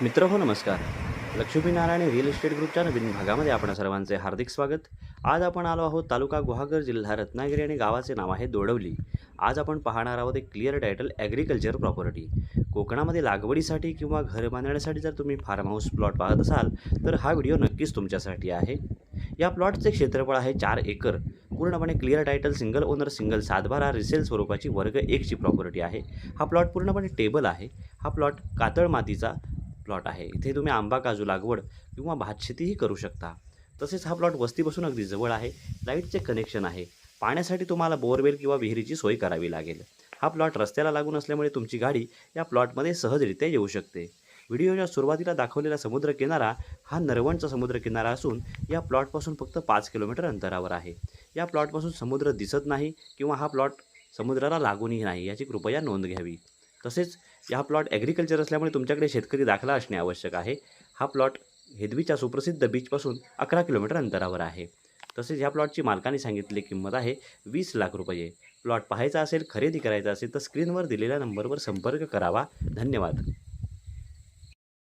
मित्र हो नमस्कार. लक्ष्मीनारायण रिअल इस्टेट ग्रुपच्या नवीन भागामध्ये आपण सर्वांचे हार्दिक स्वागत. आज आपण आलो आहोत तालुका गुहागर, जिल्हा रत्नागिरी आणि गावाचे नाव आहे दोडवली. आज आपण पाहणार आहोत एक क्लिअर टायटल ॲग्रिकल्चर प्रॉपर्टी. कोकणामध्ये लागवडीसाठी किंवा घर बांधण्यासाठी जर तुम्ही फार्म हाऊस प्लॉट पाहत असाल, तर हा व्हिडिओ नक्कीच तुमच्यासाठी आहे. या प्लॉटचे क्षेत्रफळ आहे 4 एकर. पूर्णपणे clear title, single owner, single सातबारा, रिसेल स्वरूपाची वर्ग 1ची प्रॉपर्टी आहे. हा प्लॉट पूर्णपणे टेबल आहे. हा प्लॉट कातळ मातीचा प्लॉट आहे. इथे तुम्ही आंबा काजू लागवड किंवा भातशेतीही करू शकता. तसेच हा प्लॉट वस्तीपासून अगदी जवळ आहे. लाईटचे कनेक्शन आहे. पाण्यासाठी तुम्हाला बोरवेल किंवा विहिरीची सोय करावी लागेल. हा प्लॉट रस्त्याला लागून असल्यामुळे तुमची गाडी या प्लॉटमध्ये सहजरित्या येऊ शकते. व्हिडिओच्या सुरुवातीला दाखवलेला समुद्रकिनारा हा नरवणचा समुद्रकिनारा असून या प्लॉटपासून फक्त 5 किलोमीटर अंतरावर आहे. या प्लॉटपासून समुद्र दिसत नाही किंवा हा प्लॉट समुद्राला लागूनही नाही, याची कृपया नोंद घ्यावी. तसेच हा प्लॉट ॲग्रिकल्चर असल्यामुळे तुमच्याकडे शेतकरी दाखला असणे आवश्यक आहे. हा प्लॉट हेदवीच्या सुप्रसिद्ध बीचपासून 11 किलोमीटर अंतरावर आहे. तसेच ह्या प्लॉटची मालकाने सांगितलेली किंमत आहे 20 लाख रुपये. प्लॉट पाहायचा असेल, खरेदी करायचा असेल तर स्क्रीनवर दिलेल्या नंबरवर संपर्क करावा. धन्यवाद.